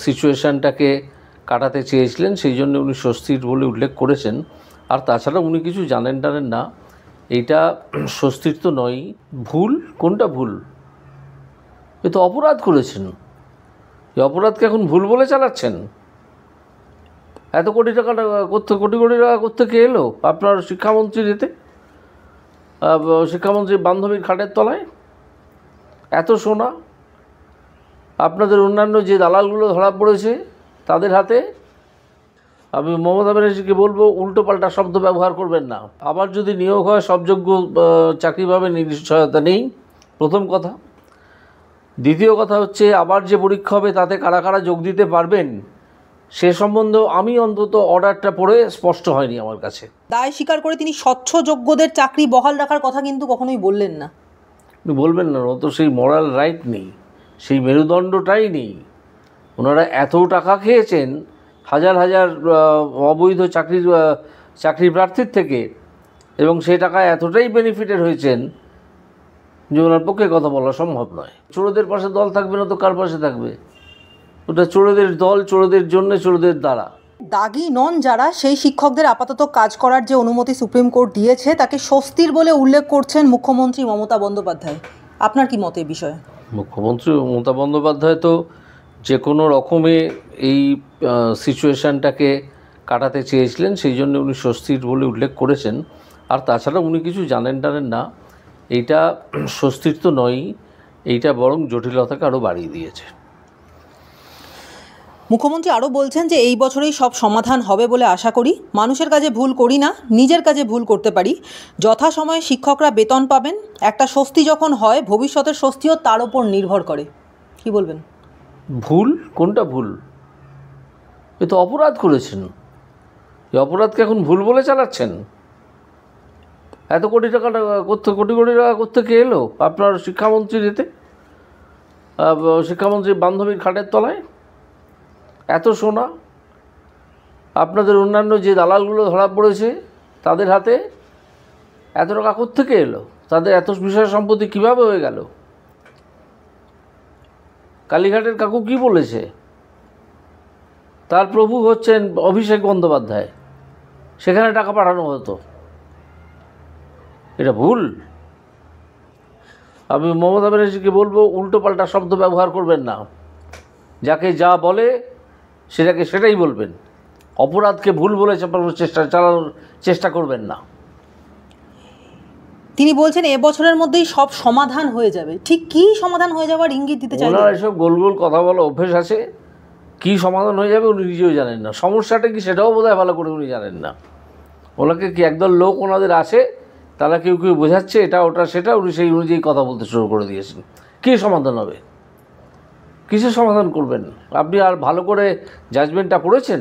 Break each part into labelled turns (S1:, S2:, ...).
S1: সিচুয়েশনটাকে কাটাতে চেয়েছিলেন, সেই জন্য উনি স্বস্তির বলে উল্লেখ করেছেন। আর তাছাড়া উনি কিছু জানেন টানেন না, এইটা স্বস্তির তো নয়। ভুল কোনটা ভুল? এ তো অপরাধ করেছেন। এই অপরাধকে এখন ভুল বলে চালাচ্ছেন? এত কোটি টাকা কোটি কোটি টাকা কোত্থেকে এলো আপনার শিক্ষামন্ত্রীর এতে, শিক্ষামন্ত্রীর বান্ধবীর খাটের তলায়? এত সোনা আপনাদের অন্যান্য যে দালালগুলো ধরা পড়েছে তাদের হাতে। আমি মমতা ব্যানার্জিকে বলবো উল্টোপাল্টা শব্দ ব্যবহার করবেন না। আবার যদি নিয়োগ হয় সব যোগ্য চাকরি পাবে, নিশ্চয়তা নেই, প্রথম কথা। দ্বিতীয় কথা হচ্ছে আবার যে পরীক্ষা হবে তাতে কারা কারা যোগ দিতে পারবেন সে সম্বন্ধেও আমি অন্তত অর্ডারটা পড়ে স্পষ্ট হয়নি আমার কাছে।
S2: দায় স্বীকার করে তিনি স্বচ্ছ যোগ্যদের চাকরি বহাল রাখার কথা কিন্তু কখনোই বললেন না।
S1: বলবেন না, ও তো সেই মোরাল রাইট নেই, সেই মেরুদণ্ডটাই নেই। ওনারা এত টাকা খেয়েছেন হাজার হাজার অবৈধ চাকরি প্রার্থীর থেকে, এবং সেই টাকায় এতটাই বেনিফিটেড হয়েছেন যে ওনার পক্ষে কথা বলা সম্ভব নয়। চোরদের পাশে দল থাকবে না তো কার পাশে থাকবে? ওটা চোরদের দল, চোরদের জন্য, চোরদের দ্বারা।
S2: দাগি নন যারা, সেই শিক্ষকদের আপাতত কাজ করার যে অনুমতি সুপ্রিম কোর্ট দিয়েছে তাকে স্বস্তির বলে উল্লেখ করছেন মুখ্যমন্ত্রী মমতা বন্দ্যোপাধ্যায়। আপনার কি মত এই বিষয়ে?
S1: মুখ্যমন্ত্রী মমতা বন্দ্যোপাধ্যায় তো যে কোনো রকমে এই সিচুয়েশানটাকে কাটাতে চেয়েছিলেন, সেই জন্য উনি স্বস্তির বলে উল্লেখ করেছেন। আর তাছাড়া উনি কিছু জানেন টানেন না, এইটা স্বস্তির তো নয়, এইটা বরং জটিলতাকে আরও বাড়িয়ে দিয়েছে।
S2: মুখ্যমন্ত্রী আরও বলছেন যে এই বছরেই সব সমাধান হবে বলে আশা করি। মানুষের কাজে ভুল করি না, নিজের কাজে ভুল করতে পারি। যথাসময়ে শিক্ষকরা বেতন পাবেন। একটা স্বস্তি যখন হয় ভবিষ্যতের স্বস্তিও তার ওপর নির্ভর করে। কি বলবেন?
S1: ভুল কোনটা ভুল? এ তো অপরাধ করেছেন। এই অপরাধকে এখন ভুল বলে চালাচ্ছেন? এত কোটি টাকা কোটি কোটি টাকা কোত্থেকে এলো আপনার শিক্ষামন্ত্রীর এতে, শিক্ষামন্ত্রীর বান্ধবীর খাটের তলায়? এত সোনা আপনাদের অন্যান্য যে দালালগুলো ধরা পড়েছে তাদের হাতে, এত টাকা কোত্থেকে এলো? তাদের এত বিষয় সম্পত্তি কীভাবে হয়ে গেল? কালীঘাটের কাকু কি বলেছে? তার প্রভু হচ্ছেন অভিষেক বন্দ্যোপাধ্যায়, সেখানে টাকা পাঠানো হতো। এটা ভুল। আমি মমতা ব্যানার্জিকে বলবো উল্টোপাল্টা শব্দ ব্যবহার করবেন না। যাকে যা বলে সেটাই বলবেন। অপরাধকে ভুল বলে চালানোর চেষ্টা করবেন না।
S2: তিনি বলছেন এবছরের মধ্যেই সব সমাধান হয়ে যাবে। ঠিক কী সমাধান হয়ে যাওয়ার ইঙ্গিত দিতে চাই?
S1: ওনার এসব গোল গোল কথা বলা অভ্যেস আছে। কী সমাধান হয়ে যাবে উনি নিজেও জানেন না। সমস্যাটা কি সেটাও বোধহয় ভালো করে উনি জানেন না। ওনাকে কি একদল লোক ওনাদের আছে, তারা কেউ কেউ বোঝাচ্ছে এটা ওটা সেটা, উনি সেই অনুযায়ী কথা বলতে শুরু করে দিয়েছেন। কী সমাধান হবে? কিসের সমাধান করবেন? আপনি আর ভালো করে জাজমেন্টটা পড়েছেন?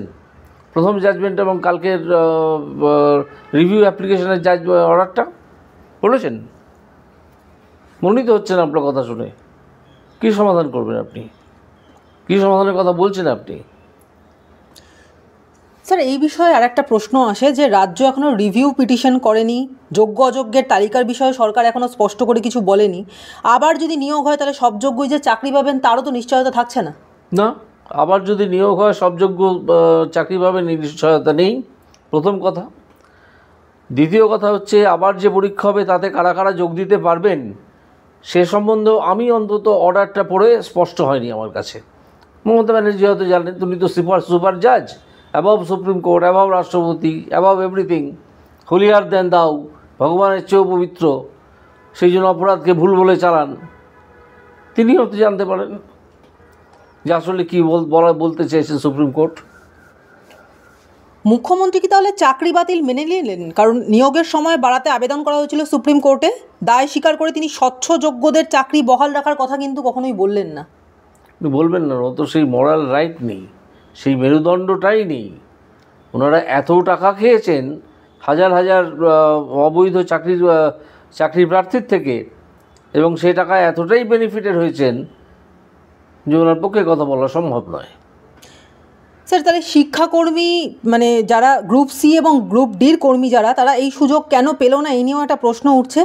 S1: প্রথম জাজমেন্ট এবং কালকের রিভিউ অ্যাপ্লিকেশনের অর্ডারটা পড়েছেন? মনেই তো হচ্ছে না আপনার কথা শুনে। কী সমাধান করবেন আপনি? কী সমাধানের কথা বলছেন আপনি?
S2: স্যার, এই বিষয়ে আর একটা প্রশ্ন আসে যে রাজ্য এখনও রিভিউ পিটিশন করেনি, যোগ্য অযোগ্যের তালিকার বিষয়ে সরকার এখনও স্পষ্ট করে কিছু বলেনি। আবার যদি নিয়োগ হয় তাহলে সব যোগ্যই যে চাকরি পাবেন তারও তো নিশ্চয়তা থাকছে না।
S1: না, আবার যদি নিয়োগ হয় সব যোগ্য চাকরি পাবে, নিশ্চয়তা নেই, প্রথম কথা। দ্বিতীয় কথা হচ্ছে আবার যে পরীক্ষা হবে তাতে কারা কারা যোগ দিতে পারবেন সে সম্বন্ধেও আমি অন্তত অর্ডারটা পড়ে স্পষ্ট হয়নি আমার কাছে। মমতা ব্যানার্জি হয়তো জানেন, তুমি তো সুপার জাজ, অ্যাবভ সুপ্রিম কোর্ট, অ্যাবভ রাষ্ট্রপতি, অ্যাবভ এভরিথিং, হুলিয়ার দেন দাও, ভগবানের চেয়েও পবিত্র, সেই জন্য অপরাধকে ভুল বলে চালান। তিনি হয়তো জানতে পারেন যে আসলে কী বলতে চেয়েছেন সুপ্রিম কোর্ট।
S2: মুখ্যমন্ত্রী কি তাহলে চাকরি বাতিল মেনে নিলেন? কারণ নিয়োগের সময় বাড়াতে আবেদন করা হয়েছিল সুপ্রিম কোর্টে। দায় স্বীকার করে তিনি স্বচ্ছ যোগ্যদের চাকরি বহাল রাখার কথা কিন্তু কখনোই বললেন না।
S1: বলবেন না, ও তো সেই মোরাল রাইট নেই, সেই মেরুদণ্ডটাই নেই। ওনারা এত টাকা খেয়েছেন হাজার হাজার অবৈধ চাকরি প্রার্থীর থেকে, এবং সেই টাকায় এতটাই বেনিফিটেড হয়েছেন যে ওনার পক্ষে কথা বলা সম্ভব নয়।
S2: স্যার তাহলে শিক্ষাকর্মী মানে যারা গ্রুপ সি এবং গ্রুপ ডির কর্মী যারা, তারা এই সুযোগ কেন পেল না, এই নিয়েও একটা প্রশ্ন উঠছে।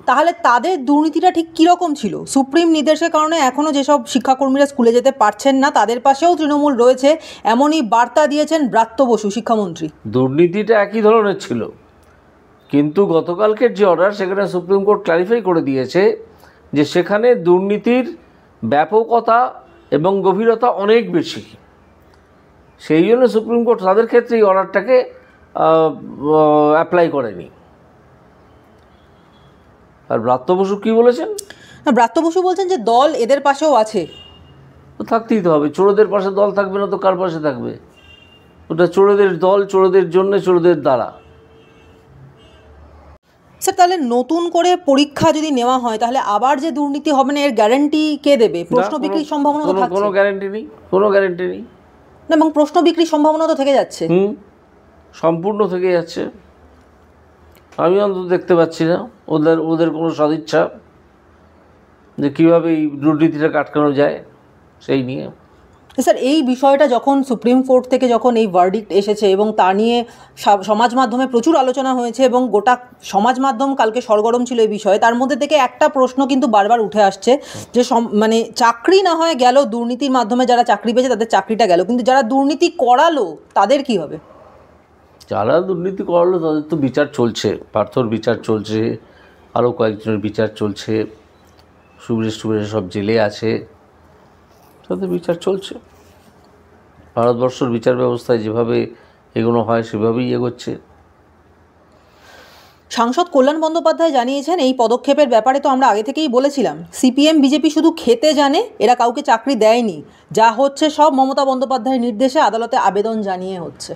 S2: তাহলে তাদের দুর্নীতিটা ঠিক কীরকম ছিল? সুপ্রিম নির্দেশের কারণে এখনও যেসব শিক্ষাকর্মীরা স্কুলে যেতে পারছেন না, তাদের পাশেও তৃণমূল রয়েছে, এমনই বার্তা দিয়েছেন ব্রাত্য বসু শিক্ষামন্ত্রী।
S1: দুর্নীতিটা একই ধরনের ছিল, কিন্তু গতকালকের যে অর্ডার, সেখানে সুপ্রিম কোর্ট ক্ল্যারিফাই করে দিয়েছে যে সেখানে দুর্নীতির ব্যাপকতা এবং গভীরতা অনেক বেশি। সেই জন্য সুপ্রিম কোর্ট তাদের ক্ষেত্রে এই অর্ডারটাকে অ্যাপ্লাই করেনি। আর ব্রাত্য বসু কী বলেছেন?
S2: ব্রাত্য বসু বলছেন যে দল এদের পাশেও আছে।
S1: তো থাকতেই তো হবে, চোরদের পাশে দল থাকবে না তো কার পাশে থাকবে? ওটা চোরদের দল, চোরদের জন্য, চোরদের দ্বারা।
S2: স্যার তাহলে নতুন করে পরীক্ষা যদি নেওয়া হয়, তাহলে আবার যে দুর্নীতি হবে না এর গ্যারান্টি কে দেবে? প্রশ্ন বিক্রির সম্ভাবনা তো থাকছে।
S1: কোনো গ্যারান্টি নেই, কোনো গ্যারান্টি নেই।
S2: না, এবং প্রশ্ন বিক্রির সম্ভাবনা তো থেকে যাচ্ছে।
S1: সম্পূর্ণ থেকে যাচ্ছে। আমি অন্তত দেখতে পাচ্ছি না ওদের কোনো সদিচ্ছা যে কীভাবে এই দুর্নীতিটা আটকানো যায় সেই নিয়ে।
S2: স্যার এই বিষয়টা যখন সুপ্রিম কোর্ট থেকে যখন এই ভার্ডিক্ট এসেছে এবং তা নিয়ে সমাজ মাধ্যমে প্রচুর আলোচনা হয়েছে এবং গোটা সমাজ মাধ্যম কালকে সরগরম ছিল এই বিষয়ে, তার মধ্যে থেকে একটা প্রশ্ন কিন্তু বারবার উঠে আসছে যে মানে চাকরি না হয় গেল, দুর্নীতির মাধ্যমে যারা চাকরি পেয়েছে তাদের চাকরিটা গেল, কিন্তু যারা দুর্নীতি করালো তাদের কি হবে?
S1: যারা দুর্নীতি করালো তাদের তো বিচার চলছে, পার্থর বিচার চলছে, আরও কয়েকজনের বিচার চলছে, সুবিরেশ সব জেলে আছে, তাদের বিচার চলছে। ভারতবর্ষের বিচার ব্যবস্থায় যেভাবে এগোনো হয় সেভাবেই এগোচ্ছে।
S2: সাংসদ কল্যাণ বন্দ্যোপাধ্যায় জানিয়েছেন এই পদক্ষেপের ব্যাপারে তো আমরা আগে থেকেই বলেছিলাম, সিপিএম বিজেপি শুধু খেতে জানে, এরা কাউকে চাকরি দেয়নি, যা হচ্ছে সব মমতা বন্দ্যোপাধ্যায়ের নির্দেশে আদালতে আবেদন জানিয়ে হচ্ছে।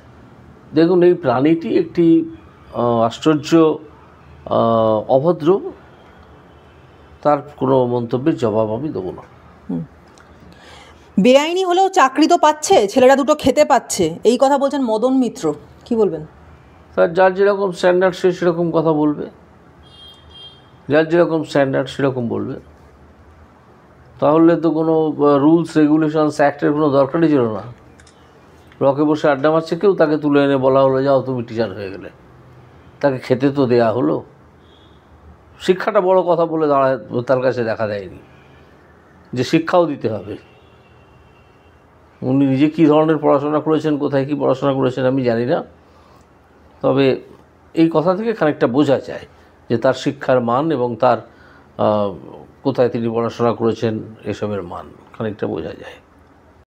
S1: দেখুন, এই প্রাণীটি একটি আশ্চর্য অভদ্র, তার কোনো মন্তব্যের জবাব আমি দেবো না।
S2: বেআইনি হলেও চাকরি তো পাচ্ছে, ছেলেরা দুটো খেতে পাচ্ছে, এই কথা বলছেন মদন মিত্র, কি বলবেন?
S1: তার যার যেরকম স্ট্যান্ডার্ড সে সেরকম কথা বলবে, যার যেরকম স্ট্যান্ডার্ড সেরকম বলবে। তাহলে তো কোনো রুলস রেগুলেশনস অ্যাক্টের কোনো দরকারই ছিল না। রকে বসে আড্ডা মারছে কেউ, তাকে তুলে এনে বলা হলো যাও তুমি টিচার হয়ে গেলে, তাকে খেতে তো দেয়া হলো। শিক্ষাটা বড় কথা বলে দাঁড়ায় তার কাছে দেখা দেয়নি যে শিক্ষাও দিতে হবে। উনি নিজে কী ধরনের পড়াশোনা করেছেন, কোথায় কী পড়াশোনা করেছেন আমি জানি না, তবে এই কথা থেকে খানিকটা বোঝা যায় যে তার শিক্ষার মান এবং তার কোথায় তিনি পড়াশোনা করেছেন এসবের মান খানিকটা বোঝা যায়।